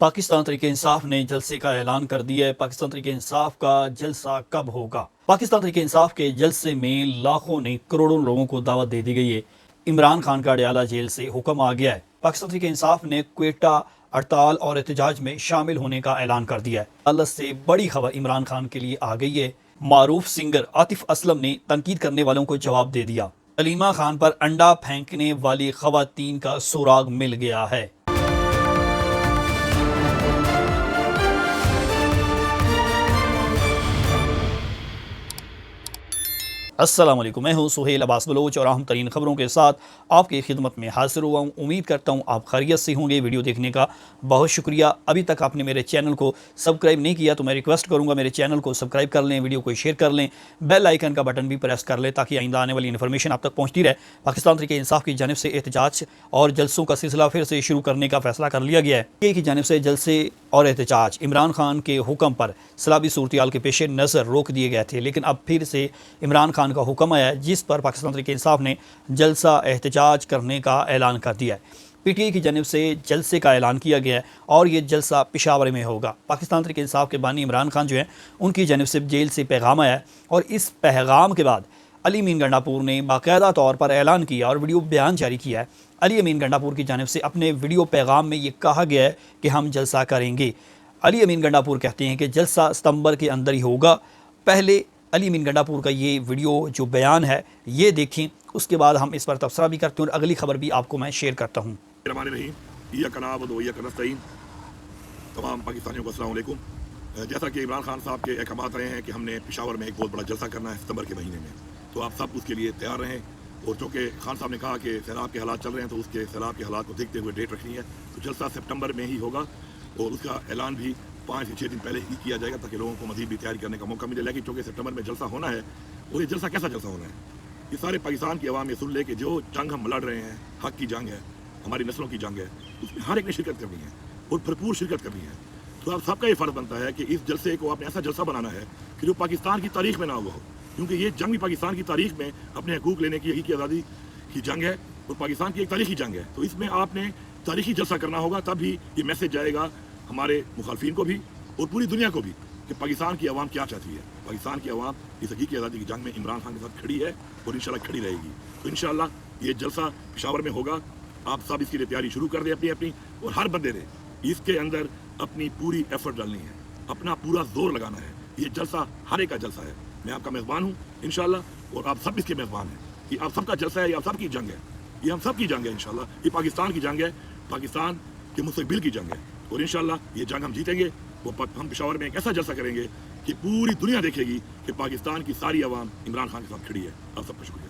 पाकिस्तान तहरीक-ए-इंसाफ ने जलसे का ऐलान कर दिया है। पाकिस्तान तहरीक-ए-इंसाफ का जलसा कब होगा? पाकिस्तान तहरीक-ए-इंसाफ के जलसे में लाखों नहीं करोड़ों लोगों को दावत दे दी गई है। इमरान खान का अडयाला जेल से हुक्म आ गया है। पाकिस्तान तहरीक-ए-इंसाफ ने क्वेटा हड़ताल और एहतजाज में शामिल होने का ऐलान कर दिया है। अदालत से बड़ी खबर इमरान खान के लिए आ गई है। मारूफ सिंगर आतिफ असलम ने तनकीद करने वालों को जवाब दे दिया। सलीमा खान पर अंडा फेंकने वाली खवातीन का सुराग मिल गया है। अस्सलाम वालेकुम, मैं हूं सुहेल अब्बास बलोच और अहम तरीन खबरों के साथ आपकी खिदमत में हाजिर हुआ हूं। उम्मीद करता हूं आप खैरियत से होंगे। वीडियो देखने का बहुत शुक्रिया। अभी तक आपने मेरे चैनल को सब्सक्राइब नहीं किया तो मैं रिक्वेस्ट करूंगा मेरे चैनल को सब्सक्राइब कर लें, वीडियो को शेयर कर लें, बेल आइकन का बटन भी प्रेस कर लें ताकि आइंदा आने वाली इन्फॉर्मेशन आप तक पहुँचती रहे। पाकिस्तान तहरीक-ए-इंसाफ की जानिब से एहतजाज और जलसों का सिलसिला फिर से शुरू करने का फैसला कर लिया गया है। की जानिब से जलसे और एहतजाज इमरान खान के हुक्म पर सलाबी सूरत के पेश नज़र रोक दिए गए थे, लेकिन अब फिर से इमरान खान का हुक्म आया जिस पर पाकिस्तान तहरीक-ए-इंसाफ ने जलसा एहतजाज करने का ऐलान कर दिया है। पीटीआई की जानिब से जलसे का ऐलान किया गया है और ये जलसा पेशावर में होगा। पाकिस्तान तहरीक-ए-इंसाफ के बानी इमरान खान जो हैं उनकी जानिब से जेल से पैगाम आया है और इस पैगाम के बाद अली अमीन गंडापुर ने बाकायदा तौर पर ऐलान किया और वीडियो बयान जारी किया है। अली अमीन गंडापुर की जानिब से अपने वीडियो पैगाम में ये कहा गया है कि हम जलसा करेंगे। अली अमीन गंडापुर कहते हैं कि जलसा सितंबर के अंदर ही होगा। पहले अली अमीन गंडापुर का ये वीडियो जो बयान है ये देखें, उसके बाद हम इस पर तबसरा भी करते हैं और अगली खबर भी आपको मैं शेयर करता हूँ। तमाम पाकिस्तानियों को अस्सलाम वालेकुम। जैसा कि इमरान खान साहब के अहकाम रहे हैं कि हमने पेशावर में एक बहुत बड़ा जलसा करना है सितंबर के महीने में, तो आप सब उसके लिए तैयार रहें। और चूँकि खान साहब ने कहा कि सैलाब के हालात चल रहे हैं तो उसके सैलाब के हालात को देखते हुए डेट रखनी है, तो जलसा सितंबर में ही होगा और उसका ऐलान भी 5 से 6 दिन पहले ही किया जाएगा ताकि लोगों को मजीद भी तैयारी करने का मौका मिले। लेकिन चूँकि सितंबर में जलसा होना है और ये जलसा कैसा जलसा होना है, ये सारे पाकिस्तान की आवाम ये सुन ले कि जो जंग हम लड़ रहे हैं, हक की जंग है, हमारी नस्लों की जंग है, उसमें हर एक ने शिरकत करनी है और भरपूर शिरकत करनी है। तो आप सबका ये फ़र्ज बनता है कि इस जलसे को आपने ऐसा जलसा बनाना है कि जो पाकिस्तान की तारीख में ना हुआ हो, क्योंकि ये जंग भी पाकिस्तान की तारीख में अपने हकूक़ लेने की हकीकी आज़ादी की जंग है और पाकिस्तान की एक तारीखी जंग है। तो इसमें आपने तारीखी जलसा करना होगा, तब ही ये मैसेज जाएगा हमारे मुखालफिन को भी और पूरी दुनिया को भी कि पाकिस्तान की आवाम क्या चाहती है। पाकिस्तान की आवाम इस हकीकी आज़ादी की जंग में इमरान खान के साथ खड़ी है और इंशाल्लाह खड़ी रहेगी। तो इंशाल्लाह ये जलसा पेशावर में होगा। आप सब इसके लिए तैयारी शुरू कर दें अपनी अपनी, और हर बंदे ने इसके अंदर अपनी पूरी एफर्ट डालनी है, अपना पूरा जोर लगाना है। ये जलसा हर एक का जलसा है। मैं आपका मेज़बान हूँ इंशाल्लाह, और आप सब इसके मेज़बान हैं। ये आप सबका जलसा है, ये आप सबकी जंग है, ये हम सब की जंग है इंशाल्लाह। ये पाकिस्तान की जंग है, पाकिस्तान के मुस्तकबिल की जंग है और इंशाल्लाह ये जंग हम जीतेंगे। वो हम पेशावर में एक ऐसा जलसा करेंगे कि पूरी दुनिया देखेगी कि पाकिस्तान की सारी आवाम इमरान खान के साथ खड़ी है। आप सबका शुक्रिया।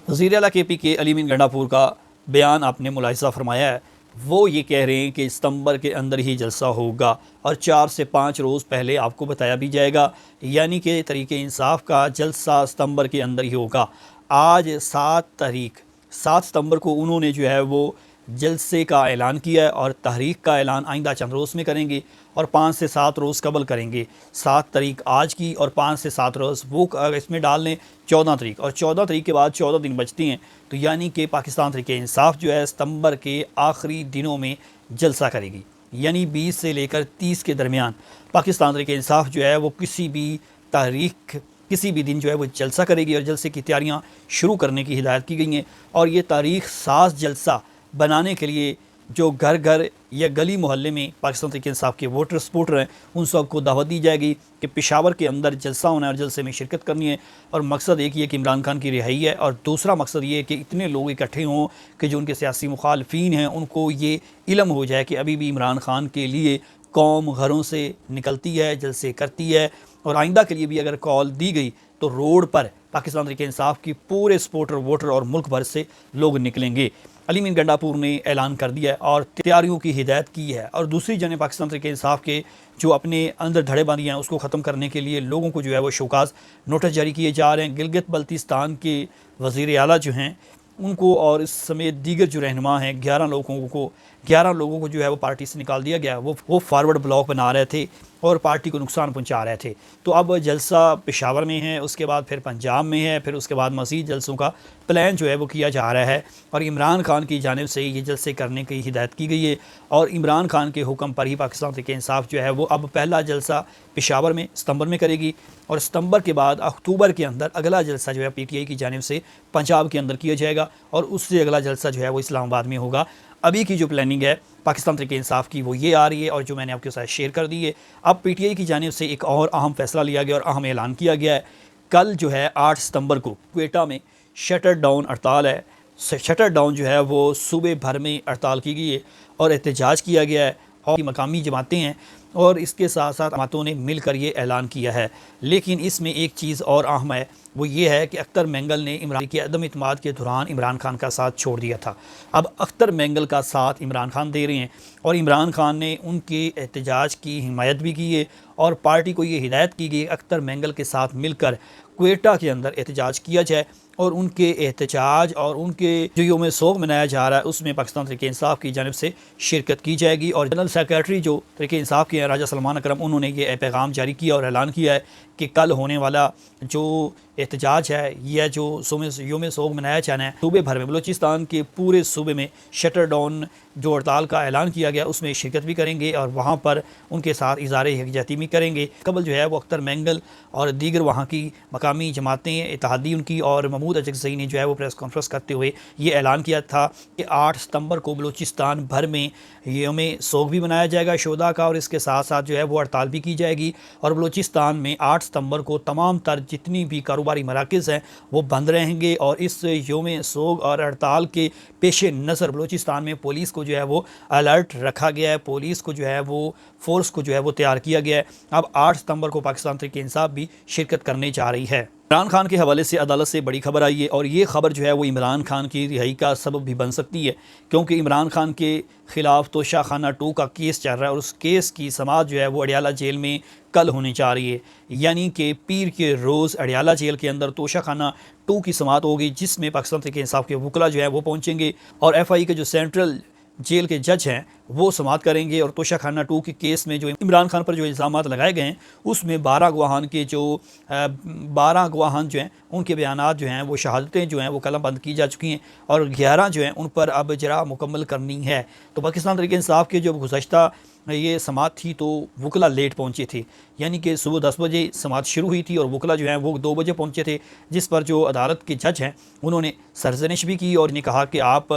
वज़ीर आला KP के अली अमीन गंडापुर का बयान आपने मुलाहिज़ा फरमाया है। वो ये कह रहे हैं कि सितंबर के अंदर ही जलसा होगा और 4 से 5 रोज़ पहले आपको बताया भी जाएगा, यानी कि तहरीक-ए-इंसाफ का जलसा सितंबर के अंदर ही होगा। आज 7 सितंबर को उन्होंने जो है वो जलसे का ऐलान किया है और तहरीक का ऐलान आइंदा चंद रोज़ में करेंगे और 5 से 7 रोज़ कबल करेंगे। 7 तारीख आज की और 5 से 7 रोज़ वो इसमें डाल लें 14 तारीख, और 14 तारीख के बाद 14 दिन बचती हैं। तो यानी कि पाकिस्तान तहरीक-ए-इंसाफ जो है सितंबर के आखिरी दिनों में जलसा करेगी, यानी 20 से लेकर 30 के दरमियान पाकिस्तान तहरीक-ए-इंसाफ जो है वो किसी भी दिन जो है वो जलसा करेगी और जलसे की तैयारियाँ शुरू करने की हिदायत की गई हैं। और ये तारीख साज जलसा बनाने के लिए जो घर घर या गली मोहल्ले में पाकिस्तान तहरीक-ए-इंसाफ के वोटर सपोर्टर हैं उन सब को दावत दी जाएगी कि पेशावर के अंदर जलसा होना है और जलसे में शिरकत करनी है। और मकसद एक ही है कि इमरान खान की रिहाई है, और दूसरा मकसद ये है कि इतने लोग इकट्ठे हों कि जो उनके सियासी मुखालफीन हैं उनको ये इल्म हो जाए कि अभी भी इमरान खान के लिए कौम घरों से निकलती है, जलसे करती है, और आइंदा के लिए भी अगर कॉल दी गई तो रोड पर पाकिस्तान तहरीक-ए-इंसाफ की पूरे सपोर्टर वोटर और मुल्क भर से लोग निकलेंगे। अली अमीन गंडापुर ने ऐलान कर दिया है और तैयारियों की हिदायत की है। और दूसरी जानिब पाकिस्तान तहरीक-ए-इंसाफ के जो अपने अंदर धड़ेबंदी हैं उसको ख़त्म करने के लिए लोगों को जो है वो शोकाज़ नोटिस जारी किए जा रहे हैं। गिलगित बल्तिस्तान के वज़ीर आला जो हैं उनको और इस समेत दीगर जो रहनुमा हैं 11 लोगों को 11 लोगों को जो है वो पार्टी से निकाल दिया गया। वो फॉरवर्ड ब्लॉक बना रहे थे और पार्टी को नुकसान पहुंचा रहे थे। तो अब जलसा पेशावर में है, उसके बाद फिर पंजाब में है, फिर उसके बाद मज़ीद जलसों का प्लान जो है वो किया जा रहा है और इमरान खान की जानिब से ये जलसे करने की हिदायत की गई है। और इमरान खान के हुक्म पर ही पाकिस्तान तहरीक इंसाफ जो है वो अब पहला जलसा पेशावर में सितंबर में करेगी और सितंबर के बाद अक्टूबर के अंदर अगला जलसा जो है PTI की जानिब से पंजाब के अंदर किया जाएगा और उससे अगला जलसा जो है वो इस्लामाबाद में होगा। अभी की जो प्लानिंग है पाकिस्तान तहरीक इंसाफ की वो ये आ रही है और जो मैंने आपके साथ शेयर कर दी है। अब PTI की जानिब से एक और अहम फैसला लिया गया और अहम ऐलान किया गया है। कल जो है 8 सितंबर को क्वेटा में शटर डाउन हड़ताल है। शटर डाउन जो है वो सूबे भर में हड़ताल की गई है और एहतजाज किया गया है और मकामी जमातें हैं और इसके साथ साथ जमातों ने मिलकर ये ऐलान किया है। लेकिन इसमें एक चीज़ और अहम है, वो ये है कि अख्तर मेंगल ने इमरान के अदम इत्मीनाद के दौरान इमरान खान का साथ छोड़ दिया था। अब अख्तर मेंगल का साथ इमरान खान दे रहे हैं और इमरान खान ने उनके एहतजाज की हिमायत भी की है और पार्टी को ये हिदायत की गई अख्तर मेंगल के साथ मिलकर क्वेटा के अंदर एहतजाज किया जाए और उनके एहतजाज और उनके जो यौम सोग मनाया जा रहा है उसमें पाकिस्तान तहरीक इंसाफ की जानिब से शिरकत की जाएगी। और जनरल सेक्रेटरी जो तहरीक इंसाफ के हैं राजा सलमान अकरम, उन्होंने ये पैगाम जारी किया और ऐलान किया है कि कल होने वाला जो एहतजाज है या जो यौम सोग मनाया जाना है सूबे भर में, बलूचिस्तान के पूरे सूबे में शटर डाउन जो हड़ताल का ऐलान किया गया उसमें शिरकत भी करेंगे और वहाँ पर उनके साथ इज़हार यकजहती भी करेंगे। कबल जो है वो अख्तर मेंगल और दीगर वहाँ की मकामी जमातें इत्तेहादी उनकी और महमूद अजगज़ई ने जो है वो प्रेस कॉन्फ्रेंस करते हुए ये ऐलान किया था कि 8 सितंबर को बलूचिस्तान भर में यौम सोग भी मनाया जाएगा शोदा का और इसके साथ साथ जो है वो हड़ताल भी की जाएगी और बलूचिस्तान में 8 सितंबर को तमाम तर जितनी भी कारोबारी मराकज़ हैं वो बंद रहेंगे। और इस यौम सोग और हड़ताल के पेश नज़र बलूचिस्तान में पुलिस को जो है वो अलर्ट रखा गया है, पुलिस को जो है वो फोर्स को जो है वो तैयार किया गया है। अब 8 सितंबर को पाकिस्तान तहरीक इंसाफ भी शिरकत करने जा रही है। इमरान खान के हवाले से अदालत से बड़ी खबर आई है और ये खबर जो है वो इमरान खान की रिहाई का सबब भी बन सकती है क्योंकि इमरान खान के ख़िलाफ़ तोशाखाना 2 का केस चल रहा है और उस केस की समाअत जो है वो अडियाला जेल में कल होने जा रही है। यानी कि पीर के रोज़ अडियाला जेल के अंदर तोशाखाना 2 की समाअत होगी जिसमें पाकिस्तान तहरीक इंसाफ के वकला जो है वो पहुँचेंगे और FI के जो सेंट्रल जेल के जज हैं वो समाअत करेंगे और तोशाखाना 2 के केस में जो इमरान खान पर जो इल्ज़ामात लगाए गए हैं उसमें 12 गवाहान के जो 12 गवाहान जो हैं उनके बयानात जो हैं वो शहादतें जो हैं वो कलमबंद की जा चुकी हैं और 11 जो हैं उन पर अब जरा मुकम्मल करनी है। तो पाकिस्तान तहरीक इंसाफ के जो गुज़श्ता ये समाअत थी तो वकला लेट पहुँचे थे, यानी कि सुबह 10 बजे समाअत शुरू हुई थी और वकला जो हैं वो 2 बजे पहुँचे थे, जिस पर जो अदालत के जज हैं उन्होंने सरजनिश भी की और ने कहा कि आप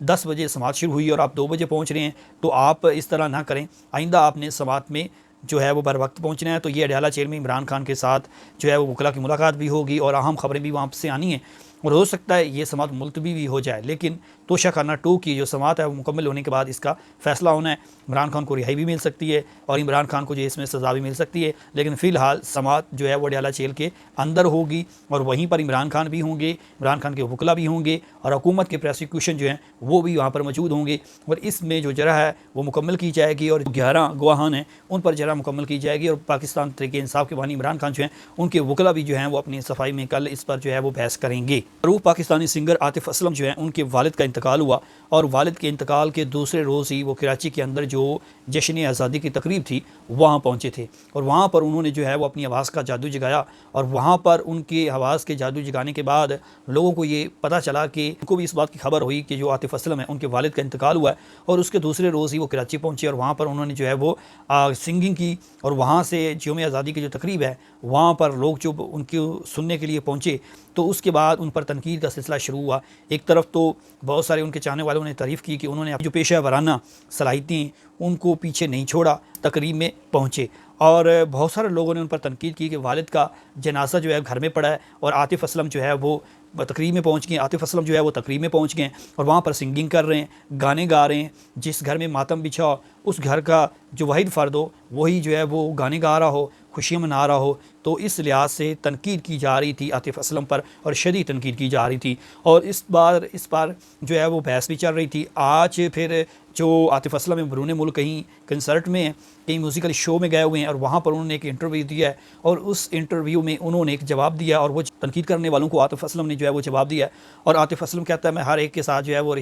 10 बजे समाअत शुरू हुई और आप 2 बजे पहुँच रहे हैं तो आप इस तरह ना करें, आइंदा आपने समाअत में जो है वो बर वक्त पहुँचना है। तो ये अडियाला जेल में इमरान खान के साथ जो है वो वकला की मुलाकात भी होगी और अहम खबरें भी वहाँ से आनी हैं और हो सकता है ये समाअत मुलतवी भी हो जाए। लेकिन तोशाखाना 2 की जो समाअत है वो मुकम्मल होने के बाद इसका फ़ैसला होना है। इमरान खान को रिहाई भी मिल सकती है और इमरान खान को जो इसमें सज़ा भी मिल सकती है, लेकिन फ़िलहाल समाअत जो है वो अडियाला जेल के अंदर होगी और वहीं पर इमरान खान भी होंगे, इमरान खान के वकला भी होंगे और हुकूमत के प्रोसिक्यूशन जो हैं वो भी वहाँ पर मौजूद होंगे और इसमें जो जरा है वो मुकम्मल की जाएगी और 11 गवाहान हैं उन पर जरा मुकम्मल की जाएगी और पाकिस्तान तहरीक इंसाफ के बानी इमरान खान जो हैं उनके वकला भी जो हैं वो अपनी सफाई में कल इस पर जो है वो बहस करेंगे। मरूफ पाकिस्तानी सिंगर आतिफ असलम जो हैं उनके वालिद का इंतकाल हुआ और वालिद के इंतकाल के दूसरे रोज़ ही वो कराची के अंदर जो जश्न आज़ादी की तकरीब थी वहाँ पहुँचे थे और वहाँ पर उन्होंने जो है वो अपनी आवाज़ का जादू जगाया और वहाँ पर उनके आवाज़ के जादू जगाने के बाद लोगों को ये पता चला कि उनको भी इस बात की खबर हुई कि जो आतिफ असलम है उनके वालिद का इंतकाल हुआ है और उसके दूसरे रोज़ ही वो कराची पहुँचे और वहाँ पर उन्होंने जो है वो सिंगिंग की और वहाँ से यौम आज़ादी की जो तकरीब है वहाँ पर लोग जो उनकी सुनने के लिए पहुँचे तो उसके बाद उन पर तनकीद का सिलसिला शुरू हुआ। एक तरफ तो बहुत सारे उनके चाहने वालों ने तारीफ़ की कि उन्होंने जो पेशा वराना सलाहियतें उनको पीछे नहीं छोड़ा, तकरीब में पहुँचे और बहुत सारे लोगों ने उन पर तनकीद की कि वालिद का जनाजा जो है घर में पड़ा है और आतिफ असलम जो है वो तकरीब में पहुँच गए। आतिफ असलम जो है वो तकरीब में पहुँच गए और वहाँ पर सिंगिंग कर रहे हैं, गाने गा रहे हैं। जिस घर में मातम बिछा हो उस घर का जो वाहिद फ़र्द हो वही जो है वो गाने गा रहा हो, खुशियाँ मना रहा हो। तो इस लिहाज से तनकीद की जा रही थी आतिफ़ असलम पर और शदीद तनकीद की जा रही थी। और इस बार जो है वो बहस भी चल रही थी। आज फिर जो आतिफ़ असलम में बरून मुल्क कहीं कंसर्ट में हैं, कहीं म्यूज़िकल शो में गए हुए हैं और वहाँ पर उन्होंने एक इंटरव्यू दिया है और उस इंटरव्यू में उन्होंने एक जवाब दिया और वो तनकीद करने वालों को आतिफ़ असलम ने जो है वो जवाब दिया है। और आतिफ़ असलम कहता है मैं हर एक के साथ जो है वो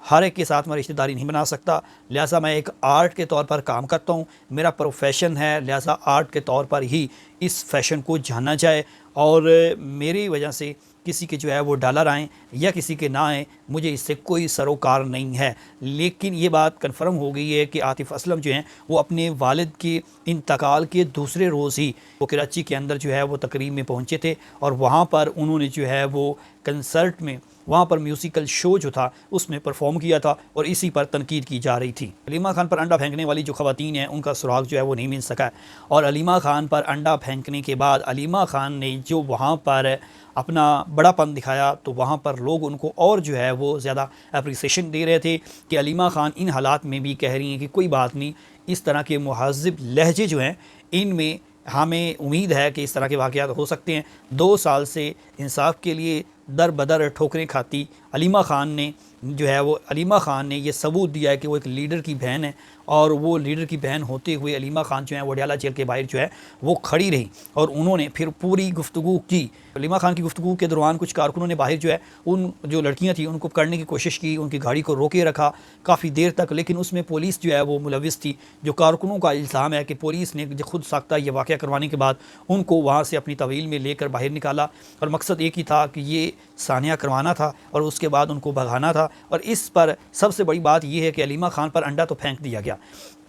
हर एक के साथ मैं रिश्तेदारी नहीं बना सकता, लिहाजा मैं एक आर्ट के तौर पर काम करता हूँ, मेरा प्रोफेशन है, लिहाजा आर्ट के तौर पर ही इस फैशन को जाना जाए और मेरी वजह से किसी के जो है वो डॉलर आएँ या किसी के ना आएँ, मुझे इससे कोई सरोकार नहीं है। लेकिन ये बात कन्फर्म हो गई है कि आतिफ़ असलम जो हैं वो अपने वालिद के इंतकाल के दूसरे रोज़ ही वो कराची के अंदर जो है वो तकरीब में पहुँचे थे और वहाँ पर उन्होंने जो है वो कंसर्ट में वहाँ पर म्यूज़िकल शो जो था उसमें परफॉर्म किया था और इसी पर तनकीद की जा रही थी। अलीमा खान पर अंडा फेंकने वाली जो ख़वातीन हैं उनका सुराग जो है वो नहीं मिल सका है और अलीमा खान पर अंडा फेंकने के बाद अलीमा खान ने जो वहाँ पर अपना बड़ापन दिखाया तो वहाँ पर लोग उनको और जो है वो ज़्यादा अप्रिसिएशन दे रहे थे कि अलीमा खान इन हालात में भी कह रही हैं कि कोई बात नहीं, इस तरह के मुहज़्ज़िब लहजे जो हैं इनमें हमें उम्मीद है कि इस तरह के वाक़यात हो सकते हैं। 2 साल से इंसाफ के लिए दर बदर ठोकरें खाती अलीमा खान ने जो है वो अलीमा खान ने ये सबूत दिया है कि वो एक लीडर की बहन है और वो लीडर की बहन होते हुए अलीमा खान जो है वो अडयाला जेल के बाहर जो है वो खड़ी रही और उन्होंने फिर पूरी गुफ्तगू की। अलीमा खान की गुफ्तगू के दौरान कुछ कारकुनों ने बाहर जो है उन जो लड़कियां थी उनको पकड़ने की कोशिश की, उनकी गाड़ी को रोके रखा काफ़ी देर तक, लेकिन उसमें पुलिस जो है वो मुलविस थी। जो कारकुनों का इल्ज़ाम है कि पुलिस ने खुद साख्ता ये वाक़या करवाने के बाद उनको वहाँ से अपनी तवील में लेकर बाहर निकाला और मकसद एक ही था कि ये सानिया करवाना था और उसके बाद उनको भगाना था। और इस पर सबसे बड़ी बात यह है कि अलीमा खान पर अंडा तो फेंक दिया गया,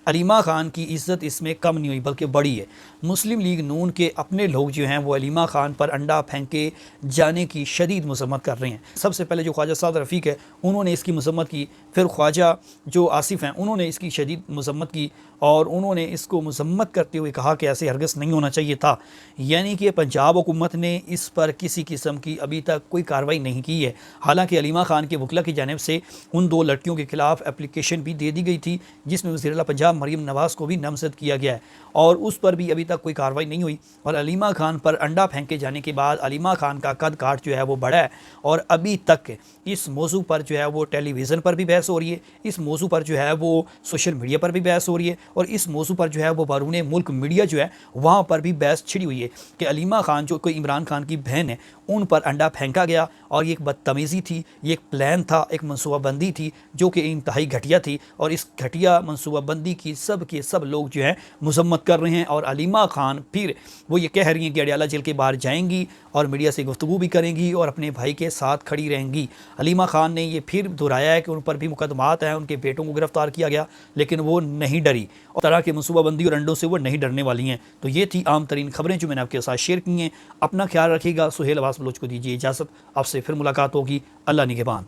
अलीमा खान की इज़्ज़त इसमें कम नहीं हुई बल्कि बड़ी है। मुस्लिम लीग नून के अपने लोग जो हैं वो अलीमा खान पर अंडा फेंके जाने की शदीद मज़म्मत कर रहे हैं। सबसे पहले जो ख्वाजा साद रफ़ीक है उन्होंने इसकी मज़म्मत की, फिर ख्वाजा जो आसिफ़ हैं उन्होंने इसकी शदीद मज़म्मत की और उन्होंने इसको मज़म्मत करते हुए कहा कि ऐसे हरगिज़ नहीं होना चाहिए था। यानी कि पंजाब हुकूमत ने इस पर किसी किस्म की अभी तक कोई कार्रवाई नहीं की है। हालाँकि अलीमा खान के वकला की जानिब से उन 2 लड़कियों के ख़िलाफ़ एप्लीकेशन भी दे दी गई थी जिसमें वज़ीर आला पंजाब मरीम नवाज़ को भी नामज़द किया गया है और उस पर भी अभी तक कोई कार्रवाई नहीं हुई। और अलीमा खान पर अंडा फेंके जाने के बाद अलीमा खान का कद काठ जो है वो बढ़ा है और अभी तक इस मौजू पर जो है वो टेलीविज़न पर भी बहस हो रही है, इस मौजू पर जो है वो सोशल मीडिया पर भी बहस हो रही है और इस मौजू पर जो है वो बैरून मुल्क मीडिया जो है वहाँ पर भी बहस छिड़ी हुई है कि अलीमा खान जो कोई इमरान खान की बहन है उन पर अंडा फेंका गया और ये एक बदतमीज़ी थी, ये एक प्लान था, एक मनसूबाबंदी थी जो कि इंतहाई घटिया थी और इस घटिया मनसूबाबंदी की सब के सब लोग जो हैं मज़म्मत कर रहे हैं। और अलीमा खान फिर वो ये कह रही हैं कि अडयाला जेल के बाहर जाएंगी और मीडिया से गुफ्तगू भी करेंगी और अपने भाई के साथ खड़ी रहेंगी। अलीमा खान ने ये फिर दोहराया है कि उन पर भी मुकदमात हैं, उनके बेटों को गिरफ़्तार किया गया लेकिन वो नहीं डरी और तरह के मनसूबाबंदी और अंडों से वो नहीं डरने वाली हैं। तो ये थी आम तरीन खबरें जो मैंने आपके साथ शेयर की हैं। अपना ख्याल रखिएगा। सुहेल अब्बास बलोच को दीजिए इजाज़त, आपसे फिर मुलाकात होगी। अल्लाह निगहबान।